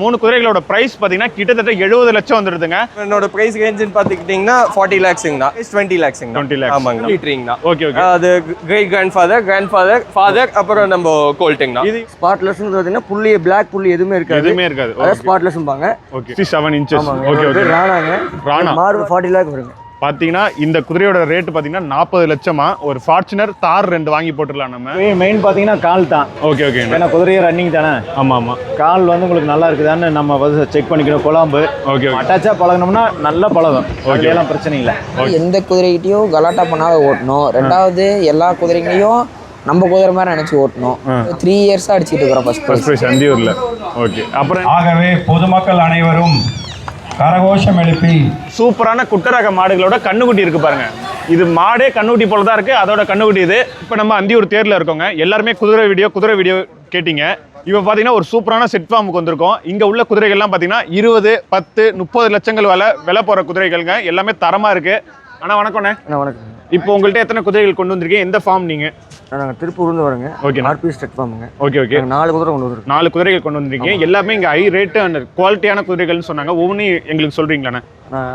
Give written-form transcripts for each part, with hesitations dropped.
மூணு குதிரைகளோட பிரைஸ் பாத்தீங்கன்னா கிட்டத்தட்ட 70 லட்சம் வந்துருதுங்க. என்னோட பிரைஸ் ரேஞ்சுன்னு பாத்தீங்கன்னா 40 lakhsங்கண்ணா, 20 lakhsங்கண்ணா. 20 lakhs. ஆமாங்க, லிட்டரிங்கண்ணா. Okay okay. அது கிரேட் கிராண்ட்ஃபாதர், ஃபாதர், அப்புறம் நம்ம கோல்ட்டுங்கண்ணா. இது ஸ்பாட்லெஸ்னு பார்த்தீங்கன்னா புள்ளி பிளாக் புள்ளி எதுவுமே இருக்காது. எதுவுமே இருக்காது. அதான் ஸ்பாட்லெஸ்ம்பாங்க. ஓகே. 67 inches. Okay okay. ராணாங்க. ராணா. மாறு 40 lakh வருங்க. பாத்தீங்கன்னா இந்த குதிரையோட ரேட் பாத்தீங்கன்னா 40 லட்சமா. ஒரு ஃபார்ச்சுனர் தார் 2 வாங்கி போட்டுடலாம் நம்ம. மெயின் பாத்தீங்கன்னா கால் தான். Okay okay. ஏன்னா குதிரையே ரன்னிங் தானே. ஆமா ஆமா. கால் வந்து உங்களுக்கு நல்லா இருக்குதான்னு நம்ம செக் பண்ணிக்கணும். குழம்பு ஓகே ஓகே. அட்டாச்சா பழகணும்னா நல்லா பழகும். ஓகே, எல்லாம் பிரச்சனை இல்லை. எந்த குதிரைகிட்டையும் கலாட்டா பண்ணாத ஓட்டணும். ரெண்டாவது எல்லா குதிரைங்களையும் நம்ம குதிரை மாதிரி நினைச்சு ஓட்டணும். 3 இயர்ஸா அடிச்சுட்டு இருக்கிறோம் ஃபர்ஸ்ட் பிரைஸ் அந்தியூர்ல. ஓகே. அப்புறம் ஆகவே பொதுமக்கள் அனைவரும் கரகோஷம் எழுப்பி சூப்பரான குட்டரக மாடுகளோட கண்ணுக்குட்டி இருக்கு பாருங்க. இது மாடே கண்ணுக்குட்டி போல தான் இருக்கு. அதோட கண்ணுக்குட்டி இது. இப்போ நம்ம அந்தியூர் தேர்ல இருக்கோங்க. எல்லாருமே குதிரை வீடியோ கேட்டீங்க. இப்போ பார்த்தீங்கன்னா ஒரு சூப்பரான செட் ஃபார்முக்கு வந்திருக்கோம். இங்கே உள்ள குதிரைகள்லாம் பார்த்தீங்கன்னா 20, 10, 30 லட்சங்கள் விலை போகிற குதிரைகள்ங்க. எல்லாமே தரமாக இருக்கு. அண்ணா வணக்கம்ண்ணே. வணக்கம். இப்போ உங்கள்கிட்ட எத்தனை குதிரைகள் கொண்டு வந்திருக்கீங்க? எந்த ஃபார்ம் நீங்கள்? நாங்கள் திருப்பூர்லேருந்து வரோங்க. ஓகே. ஆர்பி ஸ்டெட் ஃபார்முங்க. Okay okay. 4 குதிரை கொண்டு வந்திருக்கோம். 4 குதிரைகள் கொண்டு வந்திருக்கீங்க. எல்லாமே இங்கே ஹை ரேட்டு அண்ட் குவாலிட்டியான குதிரைகள்னு சொன்னாங்க. ஒவ்வொன்றும் எங்களுக்கு சொல்கிறீங்களாண்ணே?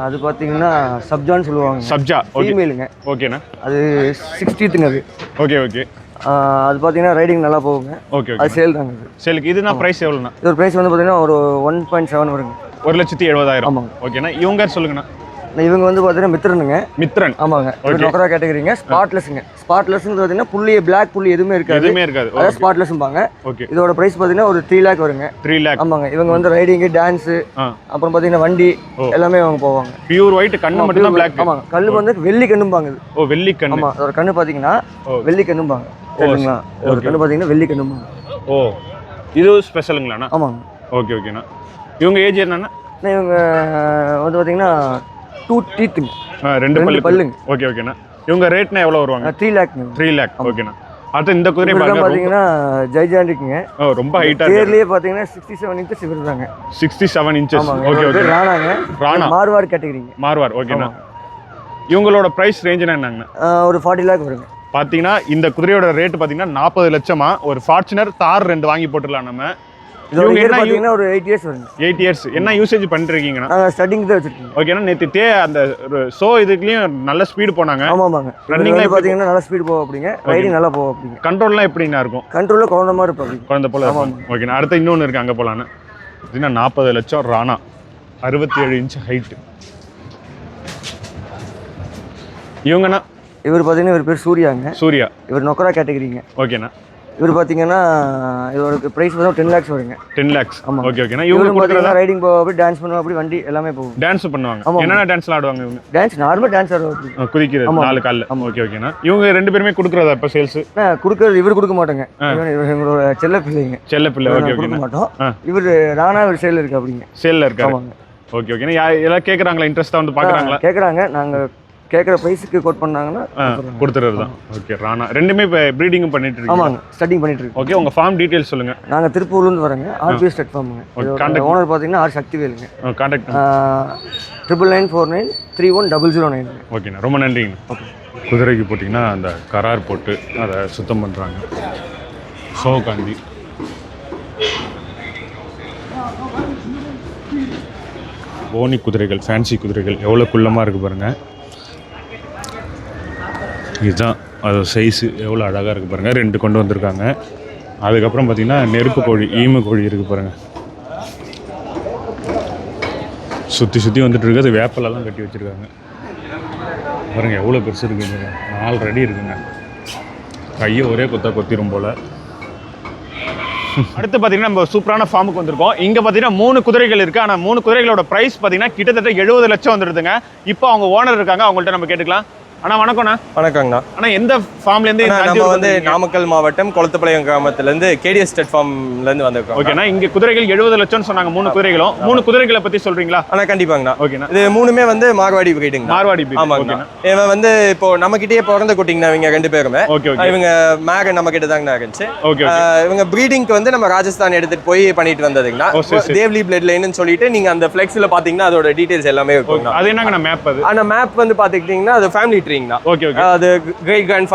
அது பார்த்தீங்கன்னா சப்ஜான்னு சொல்லுவாங்க. சப்ஜா. ஃபீமேலுங்க. ஓகேண்ணா. அது 60th அது. Okay okay. அது பார்த்தீங்கன்னா ரைடிங் நல்லா போகுங்க. Okay okay. அது சேல் தாங்க. சேலுக்கு இதுனா ப்ரைஸ் எவ்வளோண்ணா? இதோட ப்ரைஸ் வந்து பார்த்தீங்கன்னா ஒரு 1.7 வருங்க. 1,70,000. ஆமாங்க. ஓகேண்ணா. இவங்க சொல்லுங்கண்ணா. இவங்க வந்து பார்த்தீங்கன்னா மித்ரனுங்க. மித்ரன். ஆமாங்க. நொக்கரா கேட்டகரிங்க. ஸ்பாட்லெஸ்ங்க. ஸ்பாட்லெஸ்ன்னு பார்த்தீங்கன்னா புள்ளி பிளாக் புள்ளி எதுவுமே இருக்காது. எதுவுமே இருக்காது. அதான் ஸ்பாட்லெஸ்ம்பாங்க. ஓகே. இதோட பிரைஸ் பார்த்தீங்கன்னா ஒரு 3 lakh வருங்க. 3 lakh. ஆமாங்க. இவங்க வந்து ரைடிங்கு, டான்ஸு, அப்புறம் பார்த்தீங்கன்னா வண்டி எல்லாமே அவங்க போவாங்க. பியூர் ஒயிட் கண்ணு மட்டும் தான் பிளாக். ஆமாங்க. கண்ணு வந்து வெள்ளி கண்ணும்பாங்க. ஓ, வெள்ளி கண்ணு. ஆமா. அதோட கண்ணு பார்த்தீங்கன்னா வெள்ளி கண்ணும்பாங்க. சரிங்களா? ஒரு கண்ணு பார்த்தீங்கன்னா வெள்ளி கண்ணும்பாங்க. ஓ, இது ஸ்பெஷலுங்களாண்ணா? ஆமாங்க. ஓகே ஓகேண்ணா. இவங்க ஏஜ் என்னன்னா? இவங்க வந்து பார்த்தீங்கன்னா 2 teeth. 2 பல்லுங்க. ஓகே ஓகேண்ணா. இவங்க ரேட்னா எவ்வளோ வருவாங்க? 3 lakh. 3 lakh. ஓகேண்ணா. அடுத்து இந்த குதிரை பார்த்தீங்கன்னா ஜெய்ஜாண்டிக்குங்க. ரொம்ப ஹைட்டா பேர்லயே பார்த்தீங்கன்னா 67 inches இருக்காங்க. 67 inches. Okay okay. ராணாங்க. ராணா. மார்வார் கேட்டகரிங்க. மார்வார். ஓகேண்ணா. இவங்களோட பிரைஸ் ரேஞ்சுனா என்னங்கண்ணா? ஒரு 40 lakh வருங்க. பார்த்தீங்கன்னா இந்த குதிரையோட ரேட் பார்த்தீங்கன்னா 40 லட்சமா. ஒரு ஃபார்ச்சுனர் தார் 2 வாங்கி போட்டுடலாம் நம்ம. இவங்க என்ன பார்த்தீங்கன்னா ஒரு 8 years வருங்க. 8 years. என்ன யூசேஜ் பண்ணிருக்கீங்கண்ணா? நாங்கள் ஸ்டார்டிங் தான் வச்சிருக்கோம். ஓகேண்ணா. நேற்று அந்த ஷோ இதுக்குலயும் நல்ல ஸ்பீடு போனாங்க. ஆமாங்க. ரன்னிங்ல பார்த்தீங்கன்னா நல்ல ஸ்பீடு போகும் அப்படிங்க. ரைடிங் நல்லா போகும் அப்படிங்க. கண்ட்ரோல்லாம் எப்படிண்ணா இருக்கும்? கண்ட்ரோலில் குழந்த மாதிரி இருப்பாங்க. குழந்தை போல. ஓகேண்ணா. அடுத்து இன்னொன்று இருக்கு, அங்கே போகலான்னு. இதுனா 40 லட்சம். ராணா. 67 inch height. இவங்கண்ணா? இவர் பார்த்தீங்கன்னா இவர் பேர் சூர்யாங்க. சூர்யா. இவர் நொக்கரா கேட்டகரிங்க. ஓகேண்ணா. இவர் பார்த்தீங்கன்னா இதோட பிரைஸ் பார்த்தா 10 lakhs வருங்க. 10 lakhs. ஆமாம். ஓகே ஓகேண்ணா. இவங்க பார்த்தீங்கன்னா ரைடிங் போக அப்படி டான்ஸ் பண்ணுவோம், அப்படி வண்டி எல்லாமே போகும். டான்ஸ் பண்ணுவாங்க. என்னென்ன டான்ஸ்லாம் ஆடுவாங்க இவங்க? டான்ஸ் நார்மல் டான்ஸ் ஆடுவாங்க. குதிக்கிறது 4 காலில். ஓகே ஓகேண்ணா. இவங்க 2 பேருமே கொடுக்குறதா இப்போ சேல்ஸ்? கொடுக்குறது இவர் கொடுக்க மாட்டோங்க. இவர் எங்களோட செல்ல பிள்ளைங்க. செல்ல பிள்ளை. ஓகே கொடுக்க மாட்டோம். இவர் ராணா இவர் சேல் இருக்கு அப்படிங்க. சேல்ல இருக்காங்க. ஓகே ஓகேண்ணா. எல்லாம் கேட்குறாங்களா? இன்ட்ரெஸ்ட்டாக வந்து பார்க்குறாங்களா? கேட்குறாங்க. நாங்கள் கேட்குற ப்ரைஸுக்கு கோட் பண்ணாங்கன்னா கொடுத்துறது தான். ஓகே. ராணா 2மே இப்போ ப்ரீடிங்கும் பண்ணிட்டு இருக்கீங்க? ஆமாங்க. ஸ்டார்டிங் பண்ணிட்டு இருக்கோம். ஓகே. உங்கள் ஃபார்ம் டீட்டெயில்ஸ் சொல்லுங்கள். நாங்கள் திருப்பூர்லேருந்து வரோங்க. ஆர்பி ஸ்டெட் ஃபார்முங்க. ஓனர் பார்த்தீங்கன்னா ஆர் சக்திவேலுங்க. கான்டாக்ட் 9994931009. ஓகேண்ணா. ரொம்ப நன்றிங்கண்ணா. ஓகே. குதிரைக்கு போட்டிங்கன்னா அந்த கரார் போட்டு அதை சுத்தம் பண்ணுறாங்க. சோகாந்தி. போனி குதிரைகள், ஃபேன்சி குதிரைகள் எவ்வளோ குள்ளமாக இருக்குது பாருங்கள். இதுதான் அது சைஸு எவ்வளோ அழகாக இருக்குது பாருங்கள். 2 கொண்டு வந்திருக்காங்க. அதுக்கப்புறம் பார்த்திங்கன்னா நெருப்பு கோழி, ஈமு கோழி இருக்குது பாருங்கள். சுற்றி சுற்றி வந்துட்டு இருக்குது. அது வேப்பலெல்லாம் கட்டி வச்சுருக்காங்க பாருங்கள். எவ்வளோ பெருசு இருக்குங்க. 4 அடி இருக்குங்க. கையை ஒரே கொத்திரும் போல். அடுத்து பார்த்தீங்கன்னா நம்ம சூப்பரான ஃபார்முக்கு வந்திருக்கோம். இங்கே பார்த்தீங்கன்னா 3 குதிரைகள் இருக்குது. ஆனால் 3 குதிரைகளோட ப்ரைஸ் பார்த்தீங்கன்னா கிட்டத்தட்ட 70 லட்சம் வந்துடுதுங்க. இப்போ அவங்க ஓனர் இருக்காங்க, அவங்கள்ட்ட நம்ம கேட்டுக்கலாம். அண்ணா வணக்கம்ண்ணா. வணக்கங்கண்ணா. அண்ணா எந்த ஃபார்ம்லேருந்து? நம்ம வந்து நாமக்கல் மாவட்டம் கொளத்துப்பாளையம் கிராமத்துலேருந்து கேடிஎஸ் ஸ்டெட் ஃபார்ம்லேருந்து வந்திருக்கோம். ஓகேண்ணா. இங்கே குதிரைகள் 70 லட்சம்னு சொன்னாங்க. 3 குதிரைகளும். 3 குதிரைகளை பற்றி சொல்கிறீங்களா? ஆனால் கண்டிப்பாங்கண்ணா. ஓகேண்ணா. இது 3மே வந்து மார்வாடி பிரீடுங்க. மார்வாடி பிரீடு. ஆமாங்கண்ணா. இவன் வந்து இப்போ நம்மகிட்டயே பிறந்த குட்டிங்கண்ணா. இவங்க 2 பேருமே. Okay okay. இவங்க மேக நம்ம கிட்ட தாங்கண்ணா இருந்துச்சு. ஓகே. இவங்க பிரீடிங்க்கு வந்து நம்ம ராஜஸ்தான் எடுத்துட்டு போய் பண்ணிட்டு வந்ததுங்கண்ணா. தேவ்லி பிளட் லைன்னு சொல்லிட்டு நீங்க அந்த ஃபிளெக்ஸ்ல பாத்தீங்கன்னா அதோட டீடைல்ஸ் எல்லாமே இருக்கும். அது என்னங்கண்ணா மேப்? அது ஆனா மேப் வந்து பாத்துக்கிட்டீங்கன்னா அது ஃபேமிலி ட்ரீ. ஹிஸ்டரிங்கண்ணா. Okay okay. அது கிரேட் கிராண்ட்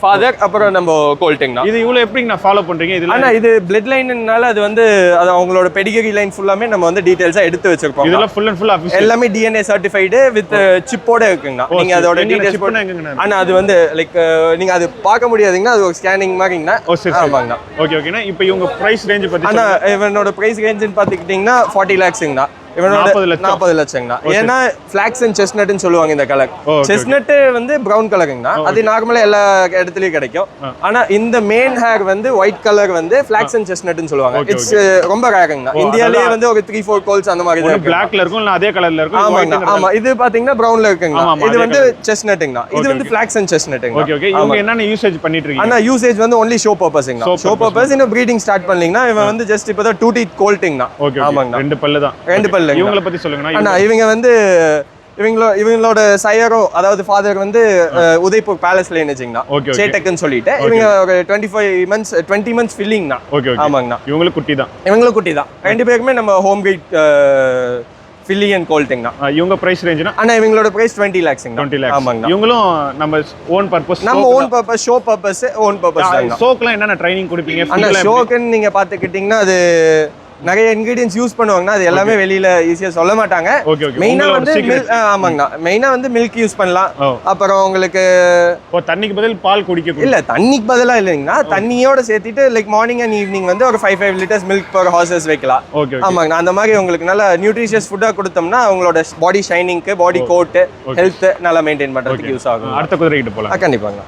ஃபாதர் அப்புறம் நம்ம கோல்ட்டிங்கண்ணா. இது இவ்வளவு எப்படிங்க ஃபாலோ பண்றீங்க இதுல? ஆனா இது பிளட் லைன்னால அது வந்து அது அவங்களோட பெடிகிரி லைன் ஃபுல்லாமே நம்ம வந்து டீடைல்ஸா எடுத்து வச்சிருக்கோம். இதெல்லாம் ஃபுல் அண்ட் ஃபுல் ஆபீஷியல் எல்லாமே DNA சர்டிஃபைடு வித் சிப்போட இருக்குங்கண்ணா. நீங்க அதோட டீடைல்ஸ் ஆனா அது வந்து லைக் நீங்க அது பார்க்க முடியாதுங்கண்ணா. அது ஒரு ஸ்கேனிங் மாதிரிங்கண்ணா. ஆமாங்கண்ணா. ஓகே ஓகேனா இப்போ இவங்க பிரைஸ் ரேஞ்ச் பத்தி ஆனா இவனோட பிரைஸ் ரேஞ்சுன்னு பாத்துக்கிட்டீங்கன்னா 40 lakhsங்கண்ணா. இவனோட 40 லட்சங்கண்ணா. ஏன்னா ஃபிளாக்ஸ் அண்ட் செஸ்னட்னு சொல்லுவாங்க இந்த கலர். செஸ்னட் வந்து பிரவுன் கலருங்கண்ணா. அது நார்மலா எல்லா இடத்துலயும் கிடைக்கும். ஆனா இந்த மெயின் ஹேர் வந்து ஒயிட் கலர் வந்து ஃபிளாக்ஸ் அண்ட் செஸ்னட்னு சொல்லுவாங்க. இட்ஸ் ரொம்ப ரேருங்கண்ணா. இந்தியாலயே வந்து ஒரு 3-4 கோல்ஸ் அந்த மாதிரி தான். பிளாக்ல இருக்கும் இல்ல அதே கலர்ல இருக்கும். ஆமாங்கண்ணா. ஆமா இது பாத்தீங்கன்னா பிரவுன்ல இருக்குங்கண்ணா. இது வந்து செஸ்னட்ங்கண்ணா. இது வந்து ஃபிளாக்ஸ் அண்ட் செஸ்னட்ங்க. Okay okay. இவங்க என்னென்ன யூசேஜ் பண்ணிட்டு இருக்கீங்க? ஆனா யூசேஜ் வந்து ஒன்லி ஷோ பர்பஸ்ங்கண்ணா. ஷோ பர்பஸ் இன்னும் ப்ரீடிங் ஸ்டார்ட் பண்ணீங்கன்னா இவன் வந்து ஜஸ்ட் இப்போதான் 2 teeth கோல்ட்டிங்கண்ணா. ஓகே. ஆமாங்கண்ணா. ரெண்டு பல்லு தான். ரெண்டு பல்லு. இவங்கள பத்தி சொல்லுங்கண்ணா. அண்ணா இவங்க வந்து இவங்களோட சையரோ அதாவது ஃபாதர் வந்து உதய்பூர் பேலஸ்ல என்னச்சுங்கண்ணா. சேட்டக்னு சொல்லிட்டு இவங்க ஒரு 20 months ஃபில்லிங்ண்ணா. ஆமாங்கண்ணா. இவங்களும் குட்டி தான். இவங்களும் குட்டி தான். ரெண்டு பேருக்குமே நம்ம ஹோம் கிரீட் ஃபில்லி அண்ட் கோல்ட்டிங்கண்ணா. இவங்க பிரைஸ் ரேஞ்ச்னா? அண்ணா இவங்களோட பிரைஸ் 20 lakhsங்கண்ணா. 20 lakhs. ஆமாங்கண்ணா. இவங்களும் நம்ம own purpose show purpose own purpose தாங்க. ஷோக்குலாம் என்னென்ன ட்ரைனிங் கொடுப்பீங்க? அண்ணா ஷோக்குன்னு நீங்க பாத்துக்கிட்டீங்கன்னா அது நிறைய இன்கிரிடியன்ஸ் யூஸ் பண்ணுவாங்கன்னா அது எல்லாமே வெளியில ஈஸியா சொல்ல மாட்டாங்க. மெயினா வந்து ஆமாங்கண்ணா. மெயினா வந்து மில்க் யூஸ் பண்ணலாம். அப்புறம் உங்களுக்கு தண்ணிக்கு பதில் பால் குடிக்க இல்ல தண்ணிக்கு பதிலா இல்லைங்கண்ணா. தண்ணியோட சேர்த்துட்டு லைக் மார்னிங் அண்ட் ஈவினிங் வந்து ஒரு 5 liters மில்க் பர் ஹார்சஸ் வைக்கலாம். ஆமாங்கண்ணா. அந்த மாதிரி உங்களுக்கு நல்ல நியூட்ரிஷியஸ் ஃபுட்டா கொடுத்தோம்னா அவங்களோட பாடி ஷைனிங்க்கு பாடி கோட் ஹெல்த் நல்லா மெயின்டைன் பண்றதுக்கு யூஸ் ஆகும். அடுத்த குதிரைக்கிட்ட போலாம். கண்டிப்பாங்க.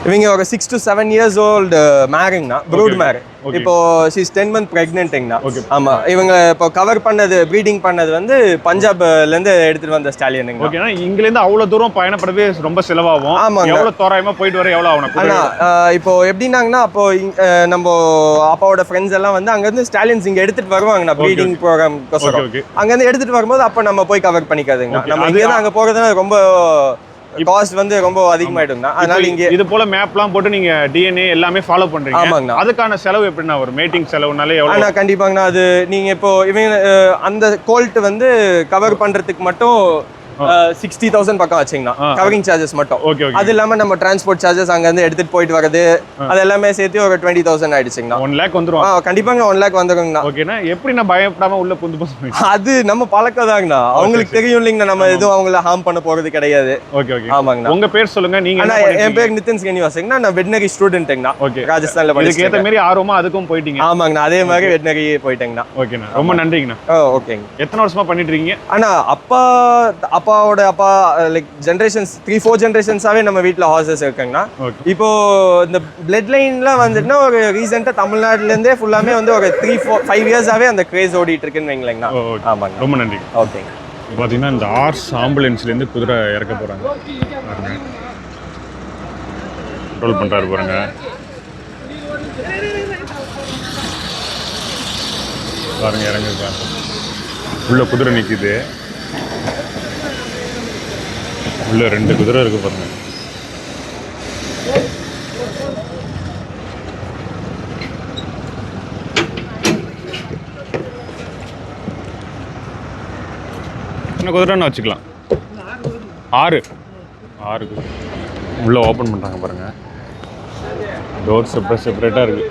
இவங்க ஒரு 6 to 7 years old மேரிங்ண்ணா. ப்ரூட் மேரி. இப்போ she's 10 months pregnantங்கண்ணா. ஆமா. இவங்க இப்போ கவர் பண்ணது ப்ரீடிங் பண்ணது வந்து பஞ்சாப்ல இருந்து எடுத்துட்டு வந்த ஸ்டாலியனுங்க. ஓகேனா இங்க இருந்து அவ்வளவு தூரம் பயணப்படவே ரொம்ப செலவாகும். எவ்வளவு தோராயமா போயிட்டு வர எவ்வளவு ஆகும்? அண்ணா இப்போ எப்படின்னாங்கன்னா அப்போ நம்ம அப்பாவோட ஃப்ரெண்ட்ஸ் எல்லாம் வந்து அங்க இருந்து ஸ்டாலியன்ஸ் இங்க எடுத்துட்டு வருவாங்கண்ணா ப்ரீடிங் ப்ரோக்ராம் கோசரம். அங்க இருந்து எடுத்துட்டு வரும்போது அப்ப நம்ம போய் கவர் பண்ணிக்காதுங்க. நம்ம இங்க இருந்து அங்க போறதுனா ரொம்ப காஸ்ட் வந்து ரொம்ப அதிகமாயிடுங்க. அதனால இங்க இது போல மேப்லாம் போட்டு நீங்க DNA எல்லாமே ஃபாலோ பண்றீங்க. ஆமாங்கண்ணா. அதுக்கான செலவு எப்படின்னா ஒரு மீட்டிங் செலவுனாலே எவ்வளவு? அண்ணா கண்டிப்பாங்கண்ணா. அது நீங்க இப்போ இவங்க அந்த கோல்ட் வந்து கவர் பண்றதுக்கு மட்டும் 60,000 பக்கம் வச்சிங்கண்ணா. கவரிங் சார்ஜஸ் மட்டும். அது இல்லாம நம்ம டிரான்ஸ்போர்ட் சார்ஜஸ் அங்க இருந்து எடுத்துட்டு போயிட்டு வரது அது எல்லாமே சேர்த்து ஒரு 20,000 ஆயிடுச்சுங்கண்ணா. 1 lakh வந்துரும். கண்டிப்பாங்க 1 lakh வந்துருங்கண்ணா. ஓகேனா எப்படி நான் பயப்படாம உள்ள புந்து அது நம்ம பழக்கம் தாங்கண்ணா. அவங்களுக்கு தெரியும் இல்லைங்கண்ணா. நம்ம எதுவும் அவங்கள ஹார்ம் பண்ண போறது கிடையாது. ஆமாங்கண்ணா. உங்க பேர் சொல்லுங்க. நீங்க என் பேர் நிதின் ஸ்ரீனிவாசங்கண்ணா. நான் வெட்னரி ஸ்டூடெண்ட்ங்கண்ணா. ராஜஸ்தான்ல படிக்கிறேன். இதுக்கு ஏத்த மாதிரி ஆர்வமா அதுக்கும் போயிட்டீங்க. ஆமாங்கண்ணா. அதே மாதிரி வெட்னரி போயிட்டேங்கண்ணா. ஓகேண்ணா. ரொம்ப நன்றிங்கண்ணா. ஓகேங்க. எத்தனை வருஷமா பண்ணிட்டு இருக்கீங்க? அண்ணா அப்பாவோட அப்பா லைக் ஜெனரேஷன்ஸ் 3-4 ஜெனரேஷன்ஸாவே நம்ம வீட்ல ஹார்சஸ் இருக்குங்கண்ணா. இப்போ இந்த பிளட் லைன்லாம் வந்துட்டுனா ஒரு ரீசெண்டா தமிழ்நாட்டுல இருந்தே ஃபுல்லாமே வந்து ஒரு 3-4-5 இயர்ஸாவே அந்த கிரேஸ் ஓடிட்டு இருக்குன்னு வைங்களேங்கண்ணா. ஆமாங்க. ரொம்ப நன்றி. ஓகேங்க. பாத்தீங்கன்னா இந்த ஆர்ஸ் ஆம்புலன்ஸ்ல இருந்து குதிரை இறக்க போறாங்க. கண்ட்ரோல் பண்றாரு பாருங்க. பாருங்க இறங்குறாங்க. உள்ள குதிரை நிக்குது. உள்ள 2 குதிரை இருக்கு பாருங்க. என்ன குதிரைன்னு வச்சுக்கலாம். 6 குதிரை உள்ள ஓப்பன் பண்றாங்க பாருங்க. டோர் செப்பரேட்டா இருக்கு.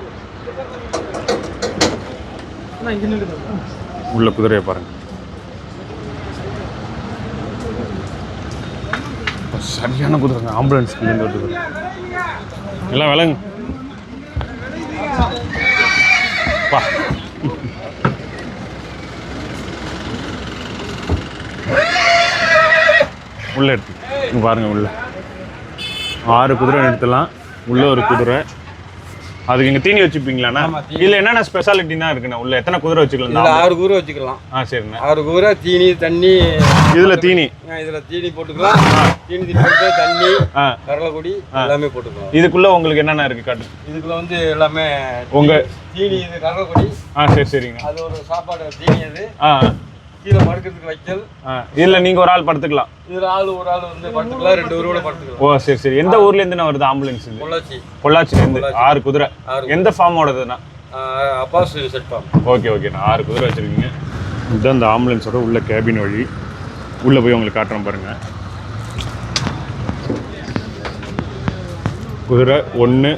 உள்ள குதிரையை பாருங்க. சரியான குதிரைங்க. ஆம்புலன்ஸ்க்கு இருந்து வருது எல்லாம் விலங்கு. உள்ள எடுத்து பாருங்க. உள்ள 6 குதிரை நிறுத்தலாம். உள்ள ஒரு குதிரை. அதுக்கு இங்க தீனி வச்சுப்பீங்களாண்ணா? இதுல என்னென்ன ஸ்பெஷாலிட்டினா இருக்குண்ணா? உள்ள எத்தனை குதிரை வச்சுக்கலாம்? 6 குதிரை வச்சுக்கலாம். சரிண்ணா. 6 குதிரை தீனி தண்ணி. இதுல தீனி போட்டுக்கலாம். தீனி போட்டு தண்ணி கடலைக்குடி எல்லாமே போட்டுக்கலாம். இதுக்குள்ள உங்களுக்கு என்னென்ன இருக்கு காட்டு? இதுக்குள்ள வந்து எல்லாமே உங்க தீனி இது கடலைக்குடி. சரிங்க. அது ஒரு சாப்பாடு தீனி. அது கீழே படுக்கிறதுக்கு வைக்கல். இதுல நீங்க ஒரு ஆள் படுத்துக்கலாம். இதுல ஒரு ஆள் வந்து படுத்துக்கலாம். 2 ஊரோட படுத்துக்கலாம். சரி. எந்த ஊர்ல இருந்து நான் வருது ஆம்புலன்ஸ்? பொள்ளாச்சில இருந்து 6 குதிரை. எந்த ஃபார்மோடதுண்ணா? Abbas set form. ஓகேண்ணா. 6 குதிரை வச்சிருக்கீங்க. இதுதான் இந்த ஆம்புலன்ஸோட உள்ள கேபின் வழி. உள்ளே போய் உங்களுக்கு காட்டுறேன் பாருங்கள். குதிரை 1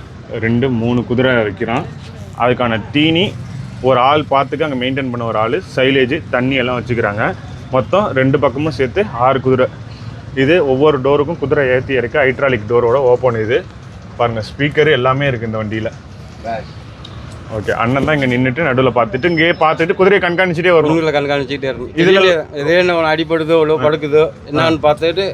2 3 குதிரை வைக்கிறான். அதுக்கான தீனி ஒரு ஆள் பார்த்துக்கு அங்கே மெயின்டைன் பண்ண ஒரு ஆள், சைலேஜ் தண்ணி எல்லாம் வச்சுக்கிறாங்க. மொத்தம் 2 பக்கமும் சேர்த்து 6 குதிரை. இது ஒவ்வொரு டோருக்கும் குதிரை ஏற்றி இருக்குது. ஹைட்ராலிக் டோரோட ஓப்பன். இது பாருங்கள், ஸ்பீக்கரு எல்லாமே இருக்குது இந்த வண்டியில். ஓகே, அண்ணன் தான் இங்கே நின்றுட்டு நடுவில் பார்த்துட்டு இங்கேயே பார்த்துட்டு குதிரையை கண்காணிச்சிட்டே வரும். குதிரை கண்காணிச்சிட்டே இருக்கும். இதில் இதே என்ன அடிப்படுதோ இவ்வளோ படுக்குதோ என்னன்னு பார்த்துட்டு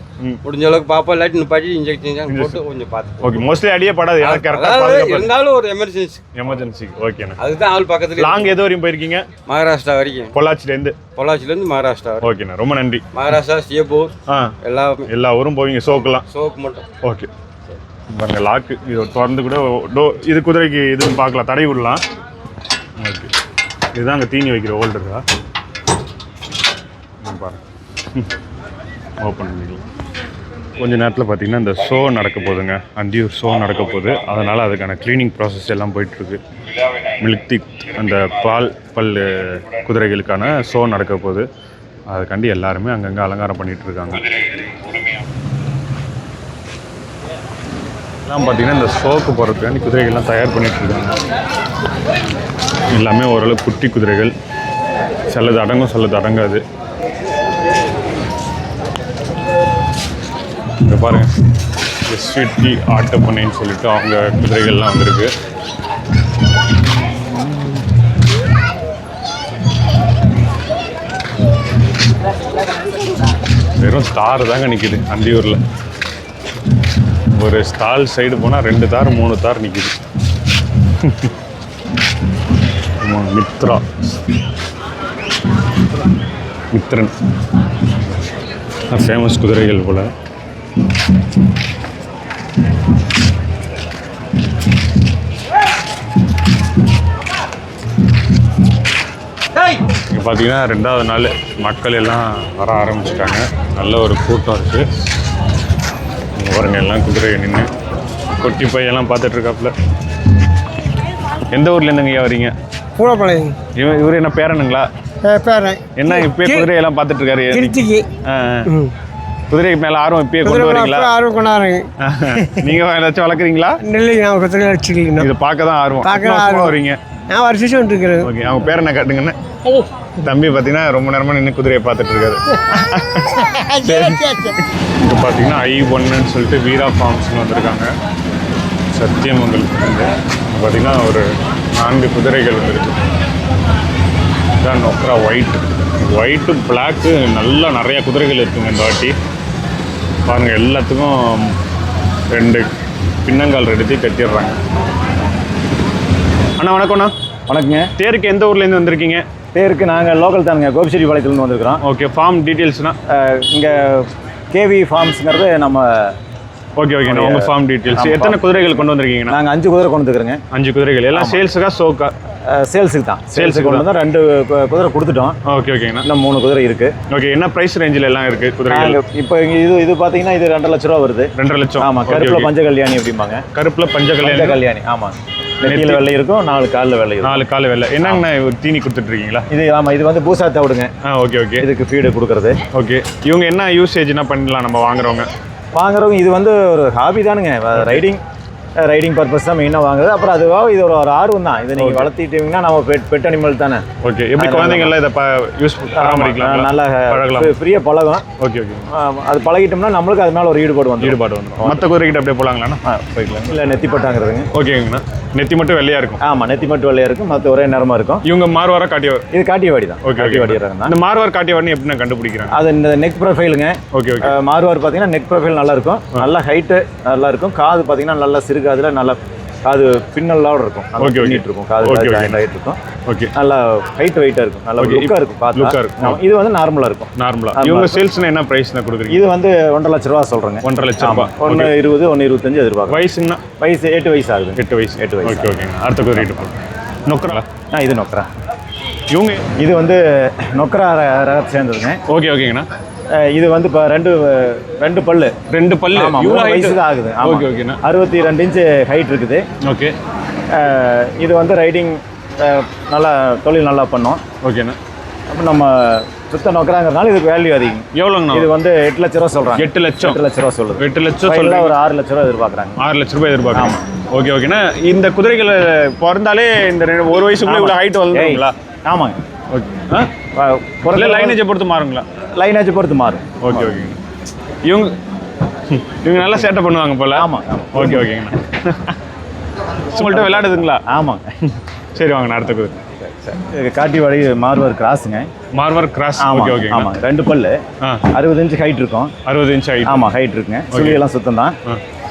முடிஞ்ச அளவுக்கு பார்ப்போம். இல்லாட்டி நிப்பாட்டி இன்ஜெக்ஷன் போட்டு கொஞ்சம் பார்த்து. ஓகே, மோஸ்ட்லி அடியே படாது. கரெக்டாக இருந்தாலும் ஒரு எமர்ஜென்சி. ஓகேண்ணா. அதுதான் ஆள் பக்கத்துல. லாங் எது வரையும் போயிருக்கீங்க? மகாராஷ்டிரா வரைக்கும். பொள்ளாச்சிலேருந்து மகாராஷ்டிரா. ஓகேண்ணா, ரொம்ப நன்றி. மகாராஷ்டிரா, சியப்பூர் எல்லா ஊரும் போவீங்க. சோக்கு மட்டும். ஓகே பாருங்க, லாக்கு இது திறந்து கூட இது குதிரைக்கு இதுன்னு பார்க்கலாம், தடை விடலாம். ஓகே, இதுதான் அங்கே தீனி வைக்கிற ஹோல்டரா பாருங்க. ஓப்பன் பண்ணிக்கலாம். கொஞ்ச நேரத்தில் பார்த்தீங்கன்னா இந்த ஷோ நடக்க போகுதுங்க. அந்தியூர் ஷோ நடக்க போகுது. அதனால் அதுக்கான க்ளீனிங் ப்ராசஸ் எல்லாம் போயிட்டுருக்கு. மில்க் திக் அந்த பல் குதிரைகளுக்கான ஷோ நடக்க போகுது. அதுக்காண்டி எல்லாருமே அங்கங்கே அலங்காரம் பண்ணிகிட்டு இருக்காங்க. எல்லாம் பார்த்தீங்கன்னா இந்த ஷோக்கு போகிறதுக்காண்டி குதிரைகள்லாம் தயார் பண்ணிகிட்ருக்காங்க. எல்லாமே ஓரளவு குட்டி குதிரைகள். சிலது அடங்கும், சிலது அடங்காது. இங்கே பாருங்கள், எஸ்விடி ஆட்டப்பண்ணைன்னு சொல்லிட்டு அவங்க குதிரைகள்லாம் வந்திருக்கு. வெறும் தார் தாங்க நிற்கிது அந்தியூரில். ஒரு ஸ்டால் சைடு போனால் 2 தார் 3 தார் நிற்கிது. மித்ரன் ஃபேமஸ் குதிரைகள் போல். இங்கே பார்த்தீங்கன்னா 2வது நாள் மக்கள் எல்லாம் வர ஆரம்பிச்சிட்டாங்க. நல்ல ஒரு கூட்டம் இருக்குது. பாருங்க, எல்லாம் குதிரையை நின்று கொட்டி பையெல்லாம் பார்த்துட்டு இருக்காப்புல. எந்த ஊர்லேருந்துங்க ஐயா வரீங்க? பூலப்பாளையம். இவர் என்ன பேரனுங்களா? பேரன். என்ன இப்போ குதிரையெல்லாம் பார்த்துட்டு இருக்காரு? திருச்சிக்கு. குதிரைக்கு மேலே ஆர்வம் இப்பயே கொண்டு வரீங்களா? ஆர்வம் கொண்டாடுறீங்க. நீங்கள் ஏதாச்சும் வளர்க்குறீங்களா? நெல்லை நான் குதிரை வச்சுக்கலாம். இது பார்க்க தான் ஆர்வம். பார்க்க வரீங்க? நான் வருஷம் வந்துருக்கிறேன். ஓகே, அவங்க பேர் என்ன காட்டுங்கன்னு. தம்பி பார்த்தீங்கன்னா ரொம்ப நேரமாக நின்று குதிரையை பார்த்துட்டு இருக்காரு. இப்போ பார்த்தீங்கன்னா I1ன்னு சொல்லிட்டு வீரா ஃபார்ம்ஸ்னு வந்திருக்காங்க சத்தியமங்கலத்துலேருந்து. பார்த்தீங்கன்னா ஒரு 4 குதிரைகள் வந்துருக்கு. இதான் நொக்ரா ஒயிட்டு பிளாக்கு நல்லா நிறையா குதிரைகள் இருக்குங்க இந்த வாட்டி. பாருங்கள், எல்லாத்துக்கும் 2 பின்னங்கால் எடுத்து கட்டிடுறாங்க. அண்ணா வணக்கம்ண்ணா. வணக்கங்க. தேருக்கு எந்த ஊர்லேருந்து வந்திருக்கீங்க? பேருக்கு நாங்கள் லோக்கல் தானுங்க, கோபிச்செட்டிப்பாளையத்துலேருந்து வந்திருக்கிறோம். ஓகே, ஃபார்ம் டீட்டெயில்ஸ்னா இங்கே கேவி ஃபார்ம்ஸுங்கிறது நம்ம. ஓகே உங்கள் ஃபார்ம் டீட்டெயில்ஸ். எத்தனை குதிரைகள் கொண்டு வந்திருக்கீங்கண்ணா? நாங்கள் 5 குதிரை கொண்டு வந்துருக்குறோங்க. 5 குதிரைகள் எல்லாம் சேல்ஸுக்கா ஷோக்கா? சேல்ஸுக்கு தான். சேல்ஸுக்கு கொண்டு வந்தால் 2 குதிரை கொடுத்துட்டோம். ஓகேங்கண்ணா. இன்னும் 3 குதிரை இருக்குது. ஓகே, என்ன ப்ரைஸ் ரேஞ்சில் எல்லாம் இருக்குது குதிரைகள்? இப்போ இது பார்த்தீங்கன்னா இது 2.5 லட்ச ரூபா வருது. 2.5 லட்சம். ஆமாம், கருப்பில் பஞ்ச கல்யாணி அப்படிம்பாங்க. கருப்பில் பஞ்ச கல்யாணி. ஆமாம், நெத்தியில் வெள்ளை இருக்கும், 4 காலில் வெள்ளை இருக்கும். 4 கால் வெள்ளை. என்னங்கண்ணா தீனி கொடுத்துட்ருக்கீங்களா? இது வந்து பூசா தவிடுங்க. ஓகே இதுக்கு ஃபீடு கொடுக்குறது. ஓகே, இவங்க என்ன யூசேஜ்னா பண்ணலாம் நம்ம வாங்குறவங்க? இது வந்து ஒரு ஹாபி தானுங்க. ரைடிங் பர்பஸ் தான் மெயினாக வாங்குறது. அப்புறம் அதுவாக இது ஒரு ஆர்வம் தான். இதை நீங்கள் வளர்த்திட்டீங்கன்னா நம்ம பெட் அனிமல் தானே. ஓகே, எப்படி குழந்தைங்கள்லாம் இதை யூஸ் பராமரிக்கலாம், நல்லா ஃப்ரீயாக பழகும். ஓகே அது பழகிட்டோம்னா நம்மளுக்கு அது மேலே ஒரு ஈடுபாடு வந்துடும். மற்ற குதிரைக்கிட்ட அப்படியே போகலாங்களாண்ணா? போய்க்கலாம். இல்லை, நெத்தி பட்டாங்கிறதுங்க. ஓகேங்கண்ணா. நெத்தி மட்டும் வெள்ளையாக இருக்கும்? ஆமாம், நெத்தி மட்டும் வெள்ளையாக இருக்கும், மற்ற ஒரே நேரமாக இருக்கும். இவங்க மார்வாரா காட்டியவர்? இது காட்டியவாடி தான். ஓகே, காட்டியவாடி தான். இந்த மார்வார் காட்டியவாடினு எப்படின்னா கண்டுபிடிக்கிறாங்க? அது இந்த நெக் ப்ரொஃபைலுங்க. ஓகே மார்வார் பார்த்தீங்கன்னா நெக் ப்ரொஃபைல் நல்லா இருக்கும், நல்லா ஹைட்டு நல்லா இருக்கும். காது பார்த்தீங்கன்னா நல்லா சிறுகாதில் நல்லா காது பின்னலோட இருக்கும். ஓகே இருக்கும் காது ஜாயிண்ட் ஆகிட்டு இருக்கும். ஓகே, நல்லா ஹைட் வெயிட்டாக இருக்கும், நல்லா லுக்காக இருக்கும். பார்த்தா இது வந்து நார்மலாக இருக்கும். இவங்க சேல்ஸ்னா என்ன ப்ரைஸ்னா கொடுக்குறீங்க? இது வந்து 1.5 லட்ச ரூபா சொல்கிறேங்க. 1.5 லட்சம் ரூபா. 1.20 1.25 எதிர்பார்க்கும். வயசுன்னா? வயசு 8 வயசு ஆகுது. 8 வயசு. ஓகே. அடுத்த குதிரைட்டு போகிறோம். நொக்கரா? இது நொக்கரா. இவங்க இது வந்து நொக்கரா ரகத்தை சேர்ந்ததுங்க. ஓகேங்கண்ணா. இது வந்து இப்போ 2 பல்லு. 2 பல்லு. இவ்வளோ வயசு தான் ஆகுது. ஓகேண்ணா. 62 இன்ச்சு ஹைட் இருக்குது. ஓகே, இது வந்து ரைடிங் நல்லா தொழில் நல்லா பண்ணோம். ஓகேண்ணா. அப்போ நம்ம சுத்த நோக்கறாங்கிறதுனால இதுக்கு வேல்யூ அதிகம். எவ்வளோங்கண்ணா? இது வந்து 8 லட்ச ரூபா சொல்கிறாங்க. 8 லட்சம். 8 லட்ச ரூபா சொல்லுது. 8 லட்சம் ஃபைனலாக சொல்லுங்க. ஒரு 6 லட்ச ரூபா எதிர்பார்க்குறாங்க. 6 லட்ச ரூபாய் எதிர்பார்க்கலாம். ஓகே ஓகேண்ணா. இந்த குதிரைகள் பிறந்தாலே இந்த ஒரு வயசுக்குள்ளே இவ்வளோ ஹைட் வளர்ந்துங்களா? ஆமாங்க. ஓகே. லைனேஜை பொறுத்து மாறுங்களா? லைனேஜை பொறுத்து மாறும். ஓகே ஓகேங்க. இவங்க நல்லா சேட்டை பண்ணுவாங்க போல. ஆமாம். ஓகே ஓகேங்கண்ணா. உங்கள்கிட்ட விளையாடுதுங்களா? ஆமாங்க. சரி வாங்கண்ணா அடுத்த குதிரை. காட்டி வாடி மார்வர் கிராஸுங்க. மார்வர் கிராஸ். Okay okay. ஆமாம் 2 பல்லு 60 இன்ச்சு ஹைட் இருக்கும். 60 இன்ச் ஹைட். ஆமாம் ஹைட் இருக்குங்க. சுழியெல்லாம் சுத்தம் தான்.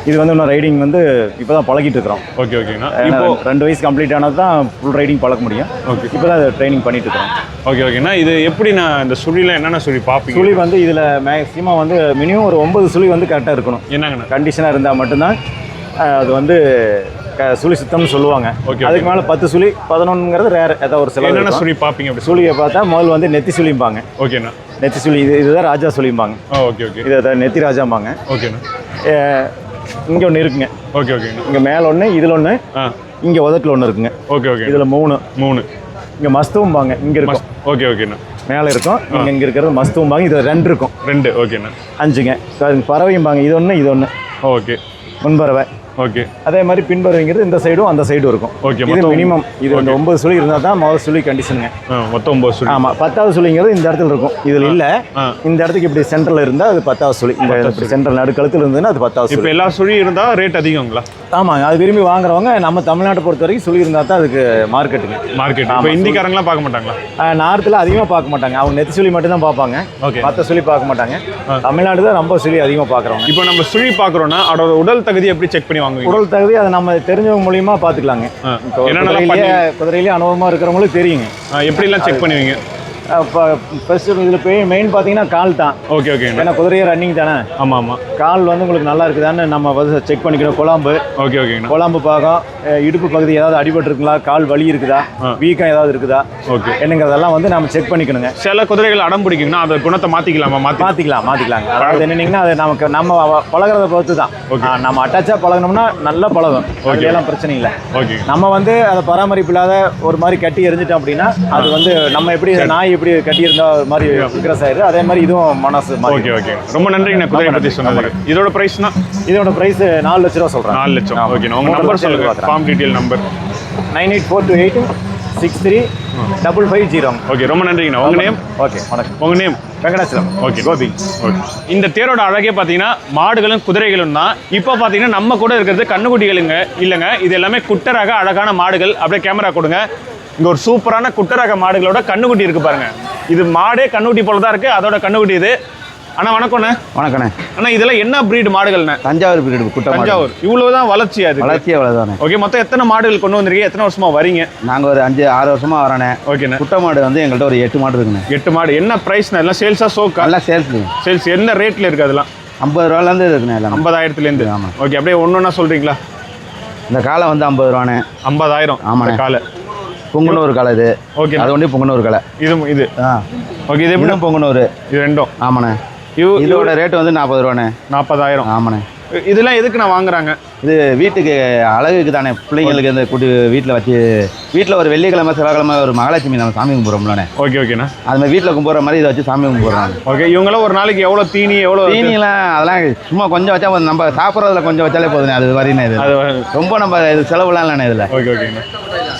இது வந்து இன்னும் ரைடிங் வந்து இப்போ தான் பழகிட்டு இருக்கிறோம். ஓகே ஓகேண்ணா. இப்போ 2 வயசு கம்ப்ளீட் ஆனது தான் ஃபுல் ரைடிங் பழக்க முடியும். ஓகே. இப்போ தான் ட்ரைனிங் பண்ணிட்டு இருக்கிறோம். ஓகே ஓகேண்ணா. இது எப்படி நான் இந்த சுழியில் என்னென்ன சுழி பார்ப்பீங்க? சுழி வந்து இதில் மேக்ஸிமம் வந்து மினிமம் ஒரு 9 சுழி வந்து கரெக்டாக இருக்கணும். என்னங்கண்ணா? கண்டிஷனாக இருந்தால் மட்டும்தான் அது வந்து சுழி சுத்தம்னு சொல்லுவாங்க. ஓகே. அதுக்கு மேலே 10 சுழி 11ங்கிறது ரேர். ஏதாவது ஒரு சில என்னென்ன சுழி பார்ப்பீங்க? அப்படி சுழியை பார்த்தா முதல்ல வந்து நெத்தி சுழிம்பாங்க. ஓகேண்ணா. நெத்தி சுழி இதுதான் ராஜா சுழிம்பாங்க. Okay okay. இதை நெத்தி ராஜாம்பாங்க. ஓகேண்ணா. இங்கே ஒன்று இருக்குங்க. ஓகே ஓகேண்ணா. இங்கே மேலே ஒன்று, இதில் ஒன்று, இங்கே உதட்டில் ஒன்று இருக்குங்க. Okay okay. இதில் 3 இங்கே மஸ்தும்பாங்க. இங்கே இருக்கும். ஓகே ஓகேண்ணா. மேலே இருக்கும். இங்கே இருக்கிறது மஸ்தும்பாங்க. இது 2 இருக்கும். 2. ஓகேண்ணா. 5ங்க. பறவையும்பாங்க. இது ஒன்று, இது ஒன்று. ஓகே. முன்பறவை. ஓகே. அதே மாதிரி பின்பறவைங்கிறது இந்த சைடும் அந்த சைடும் இருக்கும். ஓகே. இது மினிமம். இது வந்து 9 சுழி இருந்தால் தான் முதல் சுழி கண்டிஷனுங்க. மொத்தம் 9 சுழி. ஆமாம். 10வது சுழிங்கிறது இந்த இடத்துல இருக்கும். இதில் இல்லை. இந்த இடத்துக்கு இப்படி சென்டரில் இருந்தால் அது 10வது சுழி. இந்த இப்படி சென்ட்ரல் நடுக்கழுத்தில் இருந்ததுன்னா அது 10வது சுழி. இப்போ எல்லா சுழி இருந்தால் ரேட் அதிகங்களா? ஆமாங்க. அது விரும்பி வாங்குறவங்க நம்ம தமிழ்நாட்டை பொறுத்த வரைக்கும் சுழி இருந்தால் தான் அதுக்கு மார்க்கெட்டுங்க. மார்க்கெட். இப்போ இந்திக்காரங்களாம் பார்க்க மாட்டாங்களா? நார்த்தில் அதிகமாக பார்க்க மாட்டாங்க. அவங்க நெத்தி சுழி மட்டும் தான் பார்ப்பாங்க. ஓகே. 10 சுழி பார்க்க மாட்டாங்க. தமிழ்நாடு தான் ரொம்ப சுழி அதிகமாக பார்க்குறவங்க. இப்போ நம்ம சுழி பார்க்குறோன்னா அதோட உடல் தகுதி எப்படி செக் பண்ணி வாங்குவீங்க? உடல் தகுதி அதை நம்ம தெரிஞ்சவங்க மூலியமா பார்த்துக்கலாங்க. குதிரையிலேயே அனுபவமாக இருக்கிறவங்களுக்கு தெரியுங்க. எப்படிலாம் செக் பண்ணுவீங்க? ஃபர்ஸ்ட் இதில் போய் மெயின் பார்த்தீங்கன்னா கால் தான். Okay okay. ஏன்னா குதிரையே ரன்னிங் தானே. ஆமாம் ஆமாம். கால் வந்து உங்களுக்கு நல்லா இருக்குதான்னு நம்ம வந்து செக் பண்ணிக்கணும். குழம்பு. ஓகே ஓகேங்கண்ணா. குழம்பு பாகம், இடுப்பு பகுதி ஏதாவது அடிபட்டுருக்குங்களா, கால் வலி இருக்குதா, வீக்கம் ஏதாவது இருக்குதா, ஓகே என்னங்கிறதெல்லாம் வந்து நம்ம செக் பண்ணிக்கணுங்க. சில குதிரைகள் அடம் பிடிக்குங்கன்னா அந்த குணத்தை மாற்றிக்கலாமா? மாற்றிக்கலாங்க. அதாவது என்னன்னீங்கன்னா அது நமக்கு நம்ம பழகிறத பொறுத்து தான். நம்ம அட்டாச்சாக பழகணும்னா நல்லா பழகும். அதெல்லாம் பிரச்சனை இல்லை. ஓகே. நம்ம வந்து அதை பராமரிப்பு இல்லாத ஒரு மாதிரி கட்டி எரிஞ்சிட்டோம் அப்படின்னா அது வந்து நம்ம எப்படி நாய் எப்படி கட்டி இருந்தா ஒரு மாதிரி விக்ரஸ் ஆயிடுது. அதே மாதிரி இதுவும் மனசு. Okay okay. ரொம்ப நன்றிங்க குதிரை பற்றி சொன்னது. இதோட பிரைஸ்னா? இதோட பிரைஸ் 4 லட்ச ரூபா சொல்கிறேன். 4 லட்சம். ஓகே. உங்கள் நம்பர் சொல்லுங்க. Form detail number 9842863550. ஓகே. ரொம்ப நன்றிங்கண்ணா. உங்கள் நேம்? ஓகே வணக்கம். உங்கள் name? Venkatachalam. Okay. Gopi. Okay. இந்த தேரோட அழகே பார்த்தீங்கன்னா மாடுகளும் குதிரைகளும் தான். இப்போ பார்த்தீங்கன்னா நம்ம கூட இருக்கிறது கண்ணுக்குட்டிகளுங்க இல்லைங்க. இது எல்லாமே குட்டராக அழகான மாடுகள். அப்படியே கேமரா கொடுங்க. இங்கே ஒரு சூப்பரான குட்டரக மாடுகளோட கண்ணுக்குட்டி இருக்குது பாருங்க. இது மாடே கண்ணுக்குட்டி போல தான் இருக்குது. அதோட கண்ணுக்குட்டி இது. அண்ணா வணக்கம்ண்ணே. வணக்கண்ணே. அண்ணா இதெல்லாம் என்ன பிரீடு மாடுகள்ண்ணே? தஞ்சாவூர் பிரீடு. தஞ்சாவூர். இவ்வளவுதான் வளர்ச்சியா? அது வளர்ச்சியே அவ்வளோதானே. ஓகே. மொத்தம் எத்தனை மாடுகள் கொண்டு வந்திருக்கீங்க? எத்தனை வருஷமா வரீங்க? நாங்கள் ஒரு 5-6 வருஷமா வரோண்ணே. ஓகேண்ணே. குட்டை மாடு வந்து எங்கள்கிட்ட ஒரு 8 மாடு இருக்குண்ணே. 8 மாடு. என்ன ப்ரைஸ்ண்ணா? எல்லாம் சேல்ஸா சோக்கா? எல்லாம் சேல்ஸ்லையும். சேல்ஸ் என்ன ரேட்டில் இருக்குது? அதெல்லாம் 50 ரூபாலேருந்து இருக்குண்ணே. எல்லாம் 50,000லேருந்து. ஆமாம். ஓகே. அப்படியே ஒன்றா சொல்கிறீங்களா? இந்த காலை வந்து 50 ரூபாண்ணே. 50,000. ஆமாம். காலை பொங்குனூர் காலை இது. ஓகே. அது ஒன்றே பொங்குனூர் காலை. இது ஓகே. இது எப்படி? பொங்குனூர். இது 2. ஆமாண்ணே. இதோட ரேட்டு வந்து 40 ரூபாண்ணே. 40,000. ஆமாண்ணே. இதெல்லாம் எதுக்கு நான் வாங்குறாங்க? இது வீட்டுக்கு அழகுக்கு தானே. பிள்ளைங்களுக்கு இந்த குட்டி வீட்டில் வச்சு வீட்டில் ஒரு வெள்ளிக்கிழமை செவ்வாய்க்கிழமை ஒரு மகாலட்சுமி நம்ம சாமி கும்பிட்றோம்லண்ணே. ஓகே ஓகேண்ணா. அது மாதிரி வீட்டில் கும்பிட்ற மாதிரி இதை வச்சு சாமி கும்பிட்றாங்க. ஓகே. இவங்களாம் ஒரு நாளைக்கு எவ்வளோ தீனி தீனிலாம் அதெல்லாம் சும்மா கொஞ்சம் வச்சா நம்ம சாப்பிட்றதுல கொஞ்சம் வச்சாலே போதுண்ணே. அது மாதிரிண்ணே. இது ரொம்ப நம்ம இது செலவுலாம் இல்லைண்ணே இதில். ஓகே ஓகேண்ணா.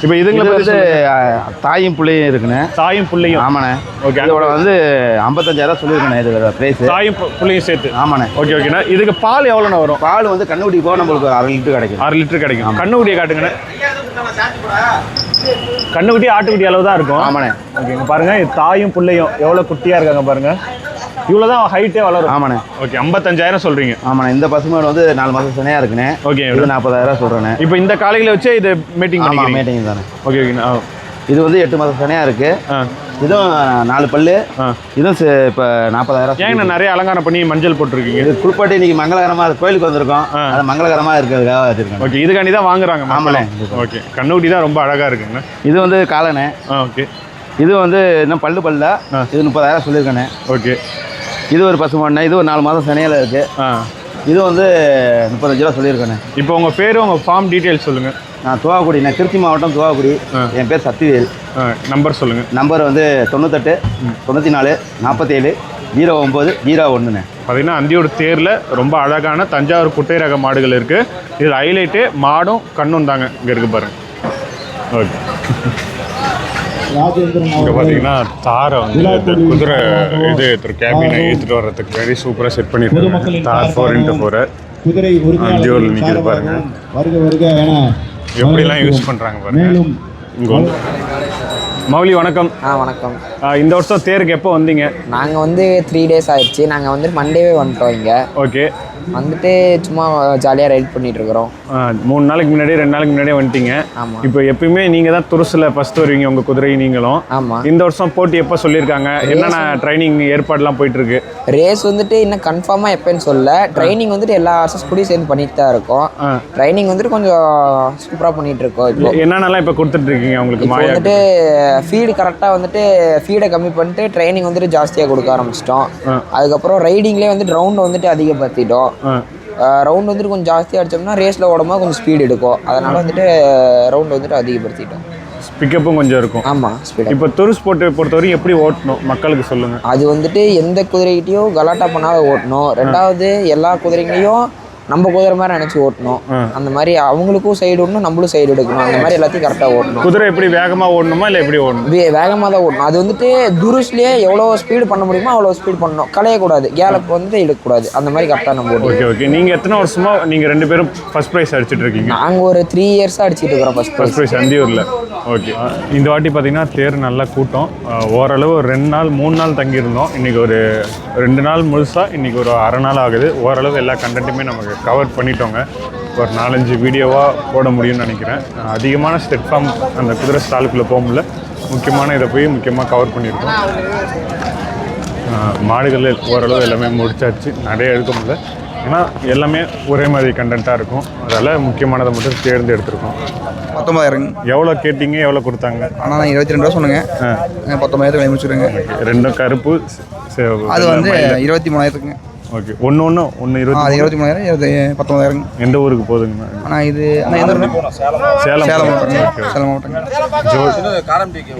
இப்போ இதுங்களை வந்து தாயும் பிள்ளையும் இருக்குண்ணே. தாயும் பிள்ளையும். ஆமாண்ணே. ஓகே. இதோட வந்து 55,000 சொல்லியிருக்கேண்ணே இது ப்ரைஸ். தாயும் பிள்ளையும் சேர்த்து. ஆமாண்ணே. ஓகே ஓகேண்ணா. இதுக்கு பால் எவ்வளோண்ணா வரும்? பால் வந்து கண்ணுக்குட்டி போக நம்மளுக்கு 1/2 லிட்டர் கிடைக்கும். 1/2 லிட்டர் கிடைக்கும். கண்ணுக்குட்டியை காட்டுங்கண்ணே. கண்ணுக்குட்டி ஆட்டுக்குட்டி அளவு தான் இருக்கும். ஆமாண்ணே. ஓகேங்க. பாருங்க தாயும் பிள்ளையும் எவ்வளோ குட்டியாக இருக்காங்க பாருங்க. இவ்வளோதான் ஹைட்டே வளரும். ஆமாண்ணே. ஓகே. 55,000 சொல்றீங்க. ஆமாண்ணே. இந்த பசுமாடு வந்து 4 மாதம் சனையாக இருக்குண்ணே. ஓகே. இது 40,000 சொல்கிறேண்ணே. இப்போ இந்த காலையில் வச்சு இது மீட்டிங் பண்ணிக்கிறீங்க? மீட்டிங் தானே. ஓகே ஓகேண்ணா. இது வந்து 8 மாதம் சனையாக இருக்கு. இதுவும் 4 பல்லு. இதுவும் இப்போ 40,000. ஏங்கண்ணா நிறைய அலங்காரம் பண்ணி மஞ்சள் போட்டுருக்கீங்க? இது குளிப்பாட்டி இன்னைக்கு மங்களகரமாக கோயிலுக்கு வந்திருக்கோம். அது மங்களகரமாக இருக்கிறதுக்காக வச்சிருக்கோம். ஓகே. இதுக்காண்டி தான் வாங்குறாங்க? ஆமாண்ணே. ஓகே. கண்ணுக்குட்டி தான் ரொம்ப அழகாக இருக்குங்கண்ணா. இது வந்து காலண்ணே. ஓகே. இது வந்து இன்னும் பல்ல இது 30,000 சொல்லியிருக்கேண்ணே. ஓகே. இது ஒரு பசுமாடுண்ணே. இது ஒரு 4 மாதம் சனையில் இருக்குது. இது வந்து 35 ரூபா சொல்லியிருக்கேண்ணே. இப்போ உங்கள் பேர் உங்கள் ஃபார்ம் டீட்டெயில்ஸ் சொல்லுங்கள். நான் துவாக்குடி, நான் திருச்சி மாவட்டம் துவாக்குடி. என் பேர் சக்திவேல். நம்பர் சொல்லுங்கள். நம்பர் வந்து 98 94 47 09 01. பார்த்தீங்கன்னா அந்தியூர் தேரில் ரொம்ப அழகான தஞ்சாவூர் குட்டை ரக மாடுகள் இருக்குது. இதில் ஹைலைட்டே மாடும் கண்ணும் தாங்க இங்கே இருக்குது பாருங்க. ஓகே, இங்கே பார்த்தீங்கன்னா தாரை வந்து குதிரை இது கேபினை ஏற்றிட்டு வர்றதுக்கு வெரி சூப்பராக செட் பண்ணிட்டு தார் 4x4 அந்தியூரில் நிற்கிது பாருங்க. எப்படிலாம் யூஸ் பண்ணுறாங்க பாருங்க. இங்கே வந்து மௌலி வணக்கம். வணக்கம். இந்த வருஷம் தேருக்கு எப்போ வந்தீங்க? நாங்கள் வந்து 3 days ஆயிடுச்சு. நாங்கள் வந்து மண்டேவே வந்துட்டோம் இங்கே. ஓகே, வந்துட்டு சும்மா ஜாலியாக ரைட் பண்ணிட்டு இருக்கிறோம். 3 நாளைக்கு முன்னாடி 2 நாளைக்கு முன்னாடியே வந்துட்டீங்க. ஆமாம். இப்போ எப்பயுமே நீங்கள் தான் துருசில் ஃபஸ்ட்டு வருவீங்க உங்கள் குதிரை நீங்களும். ஆமாம். இந்த வருஷம் போட்டி எப்போ சொல்லியிருக்காங்க? என்னென்ன ட்ரைனிங் ஏற்பாடுலாம் போயிட்டுருக்கு? ரேஸ் வந்துட்டு இன்னும் கன்ஃபார்மாக எப்போன்னு சொல்ல. ட்ரைனிங் வந்துட்டு எல்லா ஆர்சஸ் கூடயும் சேர்ந்து பண்ணிட்டு தான் இருக்கோம். ட்ரைனிங் வந்துட்டு கொஞ்சம் சூப்பராக பண்ணிட்டு இருக்கோம். இப்போ என்னென்னலாம் இப்போ கொடுத்துட்ருக்கீங்க உங்களுக்கு? இப்போ வந்துட்டு ஃபீடு கரெக்டாக வந்துட்டு ஃபீடை கம்மி பண்ணிட்டு ட்ரைனிங் வந்துட்டு ஜாஸ்தியாக கொடுக்க ஆரம்பிச்சிட்டோம். அதுக்கப்புறம் ரைடிங்லேயே வந்துட்டு ரவுண்டை வந்துட்டு அதிகப்படுத்திட்டோம். ரவுண்ட் வந்துட்டு கொஞ்சம் ஜாஸ்தியாக அடித்தோம்னா ரேஸில் ஓடும்போது கொஞ்சம் ஸ்பீடு எடுக்கும். அதனால் வந்துட்டு ரவுண்ட் வந்துட்டு அதிகப்படுத்திட்டோம். பிக்கப்பும் கொஞ்சம் இருக்கும். ஆமாம், ஸ்பீடு. இப்போ துருஸ் போட்டு பொறுத்தவரைக்கும் எப்படி ஓட்டணும் மக்களுக்கு சொல்லுங்கள். அது வந்துட்டு எந்த குதிரைகிட்டையும் கலாட்டா பண்ணாத ஓட்டணும். ரெண்டாவது எல்லா குதிரைங்களையும் நம்ம குதிரை மாதிரி நினச்சி ஓட்டணும். அந்த மாதிரி அவங்களுக்கும் சைடு ஓடணும், நம்மளும் சைடு எடுக்கணும். அந்த மாதிரி எல்லாத்தையும் கரெக்டாக ஓட்டணும். குதிரை எப்படி வேகமாக ஓடணுமா இல்லை எப்படி ஓடணும்? வேகமாக தான் ஓடணும். அது வந்துட்டு துருஸ்லேயே எவ்வளோ ஸ்பீடு பண்ண முடியுமோ அவ்வளோ ஸ்பீட் பண்ணணும். கலையக்கூடாது, கேலப் வந்துட்டு எடுக்கக்கூடாது. அந்த மாதிரி கரெக்டாக நம்ம ஓட்டணும். Okay okay. நீங்கள் எத்தனை வருஷமாக நீங்கள் 2 பேரும் ஃபர்ஸ்ட் ப்ரைஸ் அடிச்சிட்டு இருக்கீங்க? நாங்கள் ஒரு 3 இயர்ஸாக அடிச்சிட்டு இருக்கிறோம் ஃபர்ஸ்ட் ப்ரைஸ் அந்தியூரில். ஓகே, இந்த வாட்டி பார்த்தீங்கன்னா தேர் நல்லா கூட்டம். ஓரளவு ஒரு 2 நாள் 3 நாள் தங்கியிருந்தோம். இன்றைக்கி ஒரு 2 நாள் முழுசாக, இன்றைக்கி ஒரு அரை நாள் ஆகுது. ஓரளவு எல்லா கண்டென்ட்டுமே நமக்கு கவர் பண்ணிட்டோங்க. ஒரு 4-5 வீடியோவாக போட முடியும்னு நினைக்கிறேன். அதிகமான ஸ்டெட் ஃபார்ம் அந்த குதிரை ஸ்டாலுக்குள்ளே போக முடியல. முக்கியமான இதை போய் முக்கியமாக கவர் பண்ணியிருக்கோம். மாடுகள் ஓரளவு எல்லாமே முடிச்சாச்சு. நிறைய எடுக்க முடியல, ஏன்னா எல்லாமே ஒரே மாதிரி கண்டென்ட்டாக இருக்கும். அதனால் முக்கியமானதை மட்டும் தேர்ந்து எடுத்துருக்கோம். 19,000. எவ்வளோ கேட்டிங்க, எவ்வளோ கொடுத்தாங்க? ஆனால் நான் 22 ரூபா சொன்னேங்க. 19,000 முடிச்சுருங்க. ரெண்டும் கருப்பு, அது வந்து 23,000. ஓகே, ஒன்று 23,000, 19,000. எந்த ஊருக்கு போகுதுங்கண்ணா? ஆனால் இது எந்த ஊர்? சேலம் சேலம் மாவட்டங்க.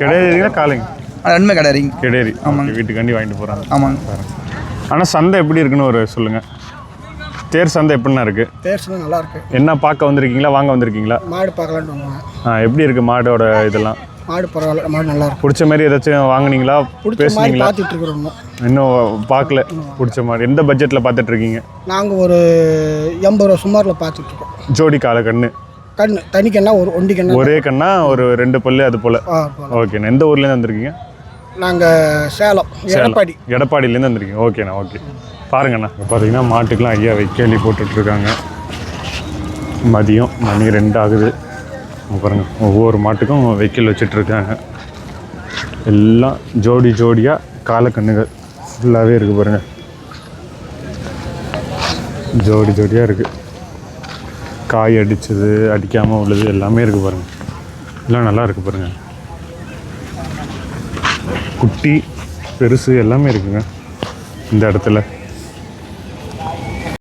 கிடையாதுங்களா காலைங்க? ரெண்டுமே கிடையாதுங்க. கிடையாது. ஆமாங்க, வீட்டுக்காண்டி வாங்கிட்டு போகிறாங்க. ஆமாங்க. ஆனால் சந்தை எப்படி இருக்குன்னு ஒரு சொல்லுங்கள். தேர் சந்தை எப்படின்னா இருக்குது? தேர் சந்தை நல்லா இருக்கு. என்ன பார்க்க வந்திருக்கீங்களா, வாங்க வந்திருக்கீங்களா? மாடு பார்க்கலான்னு. எப்படி இருக்குது மாடோட இதெல்லாம்? மாடு பரவாயில்ல, மாடு நல்லா இருக்கு. பிடிச்ச மாதிரி ஏதாச்சும் வாங்கினீங்களா, பேசுனீங்களா? பார்த்துட்டு இருக்கிறோம். இன்னும் பார்க்கல. பிடிச்ச மாதிரி எந்த பட்ஜெட்டில் பார்த்துட்டு இருக்கீங்க? நாங்கள் ஒரு 80 ரூபா சுமாரில் பார்த்துட்டு இருக்கோம். ஜோடி காலை கண்ணு தனி கண்ணா, ஒரு ஒண்டி கண்ணா, ஒரே கண்ணா, ஒரு 2 பல்லு அது போல். ஓகேண்ணா. எந்த ஊர்லேருந்து வந்திருக்கீங்க? நாங்கள் சேலம் எடப்பாடியிலேருந்து வந்திருக்கீங்க. ஓகேண்ணா, ஓகே. பாருங்கண்ணா, பார்த்தீங்கன்னா மாட்டுக்கெலாம் ஐயா வைக்கேலி போட்டுட்ருக்காங்க. மதியம் மணி 2 ஆகுது. பாருங்கள், ஒவ்வொரு மாட்டுக்கும் வைக்கல் வச்சிட்ருக்காங்க. எல்லாம் ஜோடி ஜோடியாக காலக்கண்ணுகள் ஃபுல்லாகவே இருக்குது பாருங்கள். ஜோடி ஜோடியாக இருக்குது. காய் அடித்தது, அடிக்காமல் உள்ளது எல்லாமே இருக்குது பாருங்கள். எல்லாம் நல்லா இருக்குது பாருங்கள். குட்டி பெருசு எல்லாமே இருக்குங்க இந்த இடத்துல.